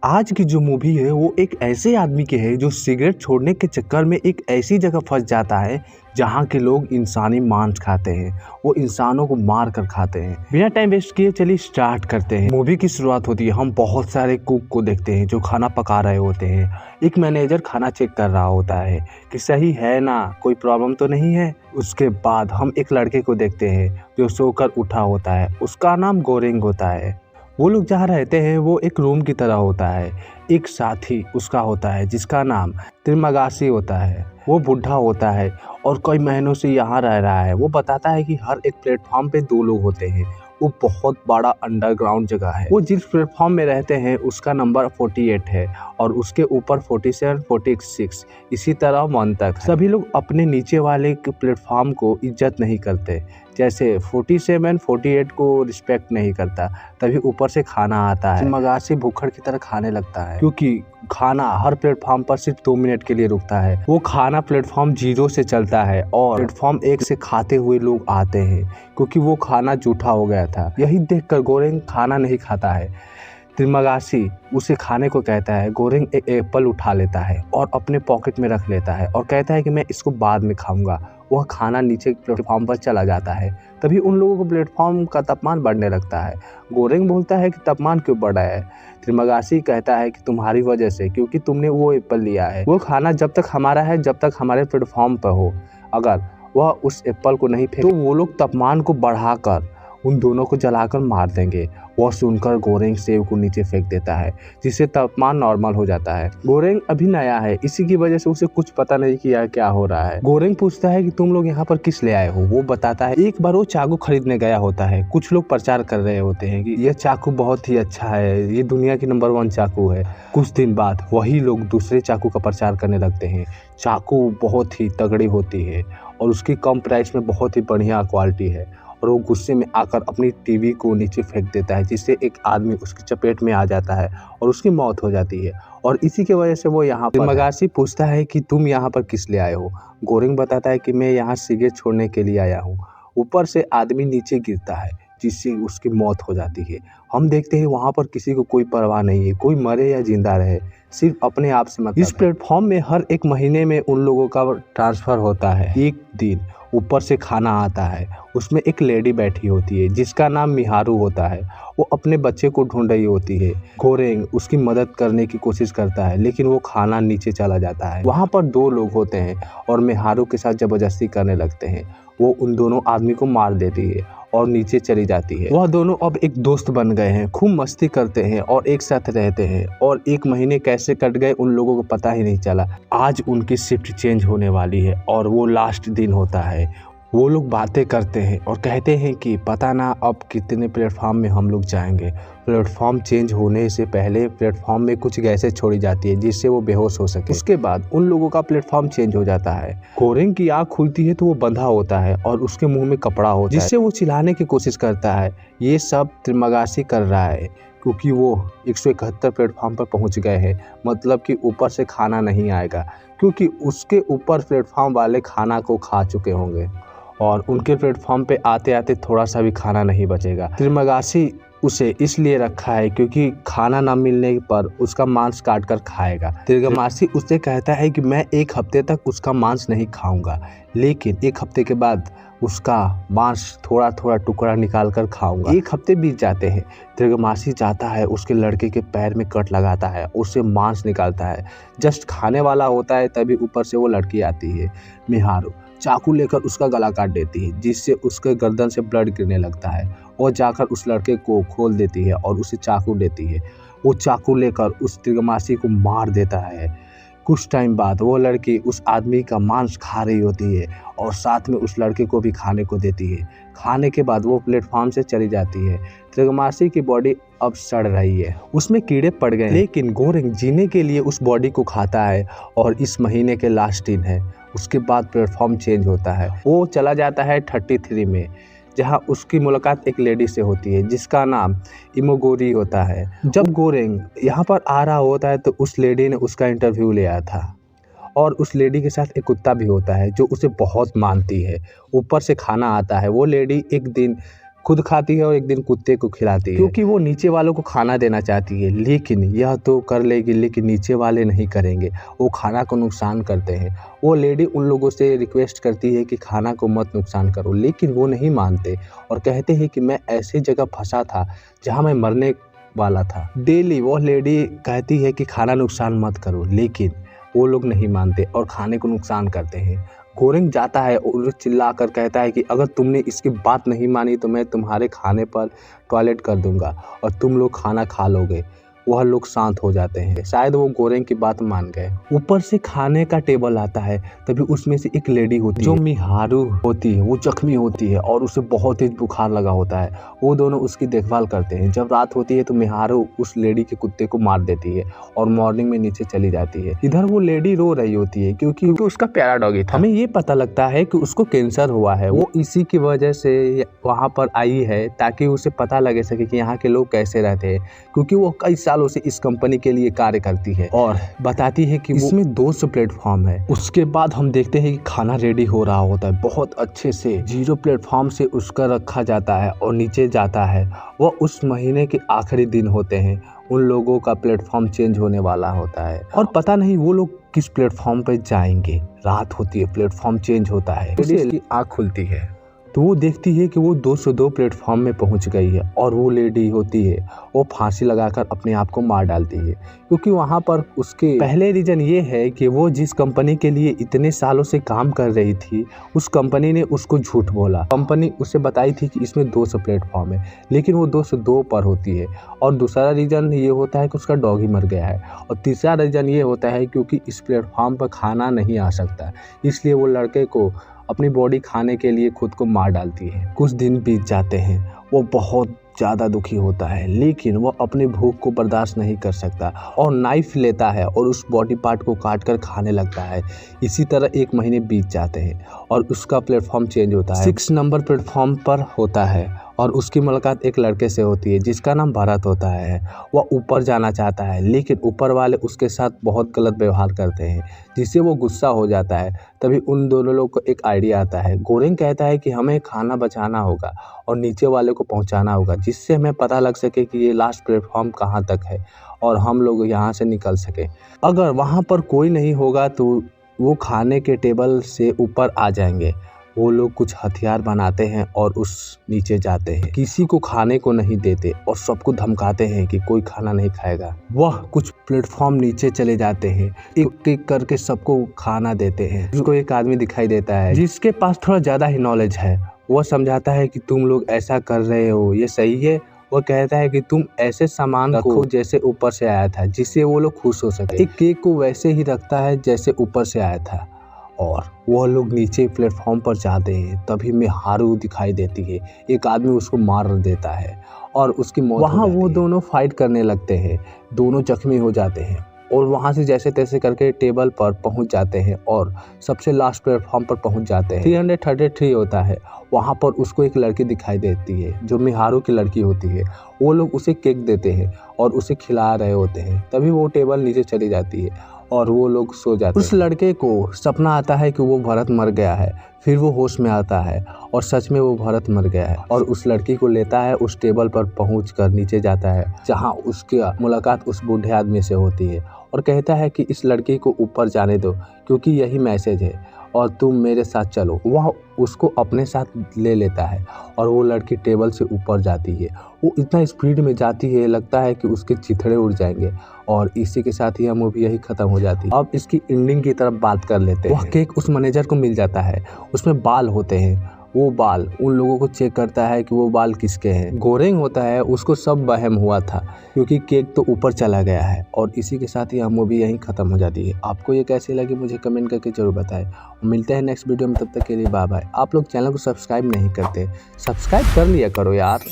आज की जो मूवी है वो एक ऐसे आदमी की है जो सिगरेट छोड़ने के चक्कर में एक ऐसी जगह फंस जाता है जहाँ के लोग इंसानी मांस खाते हैं। वो इंसानों को मार कर खाते हैं। बिना टाइम वेस्ट किए चलिए स्टार्ट करते हैं। मूवी की शुरुआत होती है, हम बहुत सारे कुक को देखते हैं जो खाना पका रहे होते हैं। एक मैनेजर खाना चेक कर रहा होता है कि सही है ना, कोई प्रॉब्लम तो नहीं है। उसके बाद हम एक लड़के को देखते हैं जो सोकर उठा होता है, उसका नाम गोरेंग होता है। वो लोग जहाँ रहते हैं वो एक रूम की तरह होता है। एक साथी उसका होता है जिसका नाम त्रिमगासी होता है। वो बूढ़ा होता है और कई महीनों से यहाँ रह रहा है। वो बताता है कि हर एक प्लेटफॉर्म पे 2 लोग होते हैं। वो बहुत बड़ा अंडरग्राउंड जगह है। वो जिस प्लेटफॉर्म में रहते हैं उसका नंबर 48 है और उसके ऊपर 47, 46 इसी तरह 1 तक। सभी लोग अपने नीचे वाले प्लेटफॉर्म को इज्जत नहीं करते, जैसे 47, 48 को रिस्पेक्ट नहीं करता। तभी ऊपर से खाना आता है। मगासी भूखड़ की तरह खाने लगता है क्योंकि खाना हर प्लेटफॉर्म पर सिर्फ 2 मिनट के लिए रुकता है। वो खाना प्लेटफॉर्म 0 से चलता है और प्लेटफॉर्म 1 से खाते हुए लोग आते हैं क्योंकि वो खाना जूठा हो गया था। यही देखकर गोरेंग खाना नहीं खाता है। त्रिमगासी उसे खाने को कहता है। गोरेंग एक एप्पल उठा लेता है और अपने पॉकेट में रख लेता है और कहता है कि मैं इसको बाद में खाऊंगा। वह खाना नीचे प्लेटफॉर्म पर चला जाता है। तभी उन लोगों को प्लेटफॉर्म का तापमान बढ़ने लगता है। गोरेंग बोलता है कि तापमान क्यों बढ़ा है। त्रिमगासी कहता है कि तुम्हारी वजह से, क्योंकि तुमने वो एप्पल लिया है। वो खाना जब तक हमारा है, जब तक हमारे प्लेटफॉर्म पर हो। अगर वह उस एप्पल को नहीं फेंके तो वो लोग तापमान को बढ़ाकर उन दोनों को जलाकर मार देंगे। वह सुनकर गोरेंग सेब को नीचे फेंक देता है जिससे तापमान नॉर्मल हो जाता है। गोरेंग अभी नया है, इसी की वजह से उसे कुछ पता नहीं किया क्या हो रहा है। गोरेंग पूछता है कि तुम लोग यहाँ पर किस ले आए हो। वो बताता है एक बार वो चाकू खरीदने गया होता है। कुछ लोग प्रचार कर रहे होते हैं कि यह चाकू बहुत ही अच्छा है, ये दुनिया की नंबर 1 चाकू है। कुछ दिन बाद वही लोग दूसरे चाकू का प्रचार करने लगते हैं। चाकू बहुत ही तगड़ी होती है और उसकी कम प्राइस में बहुत ही बढ़िया क्वालिटी है। और वो गुस्से में आकर अपनी टीवी को नीचे फेंक देता है जिससे एक आदमी उसकी चपेट में आ जाता है और उसकी मौत हो जाती है। और इसी की वजह से वो यहाँ पर मगासी पूछता है कि तुम यहाँ पर किस लिए आए हो। गोरेंग बताता है कि मैं यहाँ सिगरेट छोड़ने के लिए आया हूँ। ऊपर से आदमी नीचे गिरता है जिससे उसकी मौत हो जाती है। हम देखते हैं वहाँ पर किसी को कोई परवाह नहीं है, कोई मरे या जिंदा रहे, सिर्फ अपने आप से मतलब। इस प्लेटफॉर्म में हर एक महीने में उन लोगों का ट्रांसफ़र होता है। एक दिन ऊपर से खाना आता है, उसमें एक लेडी बैठी होती है जिसका नाम मिहारू होता है। वो अपने बच्चे को ढूंढ रही होती है। गोरेंग उसकी मदद करने की कोशिश करता है लेकिन वो खाना नीचे चला जाता है। वहाँ पर 2 लोग होते हैं और मिहारू के साथ ज़बरदस्ती करने लगते हैं। वो उन दोनों आदमी को मार देती है और नीचे चली जाती है। वह दोनों अब एक दोस्त बन गए हैं, खूब मस्ती करते हैं और एक साथ रहते हैं। और 1 महीने कैसे कट गए उन लोगों को पता ही नहीं चला। आज उनकी शिफ्ट चेंज होने वाली है और वो लास्ट दिन होता है। वो लोग बातें करते हैं और कहते हैं कि पता ना अब कितने प्लेटफॉर्म में हम लोग जाएंगे। प्लेटफॉर्म चेंज होने से पहले प्लेटफॉर्म में कुछ गैसें छोड़ी जाती है जिससे वो बेहोश हो सके। उसके बाद उन लोगों का प्लेटफॉर्म चेंज हो जाता है। गोरेंग की आँख खुलती है तो वो बंधा होता है और उसके मुंह में कपड़ा होता है जिससे वो चिल्लाने की कोशिश करता है। ये सब त्रिमगासी कर रहा है क्योंकि वो 171 प्लेटफॉर्म पर पहुंच गए हैं, मतलब कि ऊपर से खाना नहीं आएगा क्योंकि उसके ऊपर प्लेटफॉर्म वाले खाना को खा चुके होंगे और उनके प्लेटफॉर्म पे आते आते थोड़ा सा भी खाना नहीं बचेगा। त्रिमगासी उसे इसलिए रखा है क्योंकि खाना ना मिलने पर उसका मांस काट कर खाएगा। त्रिमगासी उससे कहता है कि मैं 1 हफ्ते तक उसका मांस नहीं खाऊंगा, लेकिन 1 हफ्ते के बाद उसका मांस थोड़ा थोड़ा टुकड़ा निकाल कर खाऊंगा। 1 हफ्ते बीत जाते हैं। त्रिमगासी जाता है, उसके लड़के के पैर में कट लगाता है, उससे मांस निकालता है। जस्ट खाने वाला होता है तभी ऊपर से वो लड़की आती है, मिहारू। चाकू लेकर उसका गला काट देती है जिससे उसके गर्दन से ब्लड गिरने लगता है और जाकर उस लड़के को खोल देती है और उसे चाकू देती है। वो चाकू लेकर उस त्रिमगासी को मार देता है। कुछ टाइम बाद वो लड़की उस आदमी का मांस खा रही होती है और साथ में उस लड़के को भी खाने को देती है। खाने के बाद वो प्लेटफॉर्म से चली जाती है। त्रिमगासी की बॉडी अब सड़ रही है, उसमें कीड़े पड़ गए, लेकिन गोरेंग जीने के लिए उस बॉडी को खाता है और इस महीने के लास्ट दिन है। उसके बाद प्लेटफॉर्म चेंज होता है। वो चला जाता है 33 में, जहां उसकी मुलाकात एक लेडी से होती है जिसका नाम इमोगोरी होता है। जब गोरेंग यहाँ पर आ रहा होता है तो उस लेडी ने उसका इंटरव्यू लिया था और उस लेडी के साथ एक कुत्ता भी होता है जो उसे बहुत मानती है। ऊपर से खाना आता है। वो लेडी एक दिन खुद खाती है और एक दिन कुत्ते को खिलाती है, क्योंकि वो नीचे वालों को खाना देना चाहती है। लेकिन यह तो कर लेगी, लेकिन नीचे वाले नहीं करेंगे, वो खाना को नुकसान करते हैं। वो लेडी उन लोगों से रिक्वेस्ट करती है कि खाना को मत नुकसान करो, लेकिन वो नहीं मानते और कहते हैं कि मैं ऐसी जगह फंसा था जहाँ मैं मरने वाला था। डेली वो लेडी कहती है कि खाना नुकसान मत करो, लेकिन वो लोग नहीं मानते और खाने को नुकसान करते हैं। गोरेंग जाता है और चिल्लाकर कहता है कि अगर तुमने इसकी बात नहीं मानी तो मैं तुम्हारे खाने पर टॉयलेट कर दूंगा और तुम लोग खाना खा लोगे। वह लोग शांत हो जाते हैं, शायद वो गोरेंग की बात मान गए। ऊपर से खाने का टेबल आता है, तभी उसमें से एक लेडी होती है जो मिहारू होती है। वो जख्मी होती है और उसे बहुत तेज बुखार लगा होता है। वो दोनों उसकी देखभाल करते हैं। जब रात होती है तो मिहारू उस लेडी के कुत्ते को मार देती है और मॉर्निंग में नीचे चली जाती है। इधर वो लेडी रो रही होती है क्योंकि उसका प्यारा डॉगी था। हमें ये पता लगता है कि उसको कैंसर हुआ है। वो इसी की वजह से वहाँ पर आई है ताकि उसे पता लगे सके कि यहाँ के लोग कैसे रहते हैं, क्योंकि वो कई सालों से इस कंपनी के लिए कार्य करती है और बताती है कि इसमें 200 प्लेटफॉर्म है। उसके बाद हम देखते हैं कि खाना रेडी हो रहा होता है। बहुत अच्छे से 0 प्लेटफॉर्म से उसका रखा जाता है और नीचे जाता है। वह उस महीने के आखिरी दिन होते हैं। उन लोगों का प्लेटफॉर्म चेंज होने वाला होता है और पता नहीं वो लोग किस प्लेटफॉर्म पे जाएंगे। रात होती है, प्लेटफॉर्म चेंज होता है, उसकी आँख खुलती है तो वो देखती है कि वो 202 प्लेटफॉर्म में पहुंच गई है और वो लेडी होती है वो फांसी लगाकर अपने आप को मार डालती है, क्योंकि वहाँ पर उसके पहले रीज़न ये है कि वो जिस कंपनी के लिए इतने सालों से काम कर रही थी उस कंपनी ने उसको झूठ बोला। कंपनी उसे बताई थी कि इसमें 200 प्लेटफॉर्म है, लेकिन वो 202 पर होती है। और दूसरा रीज़न ये होता है कि उसका डॉगी मर गया है। और तीसरा रीज़न ये होता है क्योंकि इस प्लेटफॉर्म पर खाना नहीं आ सकता, इसलिए वो लड़के को अपनी बॉडी खाने के लिए खुद को मार डालती है। कुछ दिन बीत जाते हैं, वो बहुत ज़्यादा दुखी होता है, लेकिन वो अपनी भूख को बर्दाश्त नहीं कर सकता और नाइफ लेता है और उस बॉडी पार्ट को काट कर खाने लगता है। इसी तरह 1 महीने बीत जाते हैं और उसका प्लेटफॉर्म चेंज होता है। 6 नंबर प्लेटफॉर्म पर होता है और उसकी मुलाकात एक लड़के से होती है जिसका नाम भरत होता है। वह ऊपर जाना चाहता है, लेकिन ऊपर वाले उसके साथ बहुत गलत व्यवहार करते हैं, जिससे वो गुस्सा हो जाता है। तभी उन दोनों लोग को एक आइडिया आता है। गोरेंग कहता है कि हमें खाना बचाना होगा और नीचे वाले को पहुंचाना होगा, जिससे हमें पता लग सके कि ये लास्ट प्लेटफॉर्म कहाँ तक है और हम लोग यहाँ से निकल सके। अगर वहाँ पर कोई नहीं होगा तो वो खाने के टेबल से ऊपर आ जाएंगे। वो लोग कुछ हथियार बनाते हैं और उस नीचे जाते हैं। किसी को खाने को नहीं देते और सबको धमकाते हैं कि कोई खाना नहीं खाएगा। वह कुछ प्लेटफॉर्म नीचे चले जाते हैं, एक एक करके सबको खाना देते हैं। उसको एक आदमी दिखाई देता है जिसके पास थोड़ा ज़्यादा ही नॉलेज है। वह समझाता है कि तुम लोग ऐसा कर रहे हो, ये सही है। वो कहता है कि तुम ऐसे सामान रखो जैसे ऊपर से आया था, जिससे वो लोग खुश हो सके। एक केक को वैसे ही रखता है जैसे ऊपर से आया था और वह लोग नीचे प्लेटफॉर्म पर जाते हैं। तभी मिहारू दिखाई देती है, एक आदमी उसको मार देता है और उसकी मौत हो जाती है। वो दोनों फाइट करने लगते हैं, दोनों जख्मी हो जाते हैं और वहाँ से जैसे तैसे करके टेबल पर पहुँच जाते हैं और सबसे लास्ट प्लेटफॉर्म पर पहुँच जाते हैं। 333 होता है। वहाँ पर उसको एक लड़की दिखाई देती है जो मिहारू की लड़की होती है। वो लोग उसे केक देते हैं और उसे खिला रहे होते हैं। तभी वो टेबल नीचे चली जाती है और वो लोग सो जाते हैं। उस लड़के को सपना आता है कि वो भरत मर गया है। फिर वो होश में आता है और सच में वो भरत मर गया है और उस लड़की को लेता है, उस टेबल पर पहुंचकर नीचे जाता है जहां उसकी मुलाकात उस बूढ़े आदमी से होती है और कहता है कि इस लड़की को ऊपर जाने दो क्योंकि यही मैसेज है और तुम मेरे साथ चलो। वह उसको अपने साथ ले लेता है और वो लड़की टेबल से ऊपर जाती है। वो इतना स्पीड में जाती है, लगता है कि उसके चिथड़े उड़ जाएंगे और इसी के साथ ही यह मूवी यही खत्म हो जाती है। अब इसकी एंडिंग की तरफ बात कर लेते हैं। वह केक उस मैनेजर को मिल जाता है, उसमें बाल होते हैं। वो बाल उन लोगों को चेक करता है कि वो बाल किसके हैं। गोरेंग होता है, उसको सब वहम हुआ था क्योंकि केक तो ऊपर चला गया है। और इसी के साथ ही यह मूवी यहीं ख़त्म हो जाती है। आपको ये कैसी लगी मुझे कमेंट करके जरूर बताएं। मिलते हैं नेक्स्ट वीडियो में, तब तक के लिए बाय बाय। आप लोग चैनल को सब्सक्राइब नहीं करते, सब्सक्राइब कर लिया करो यार।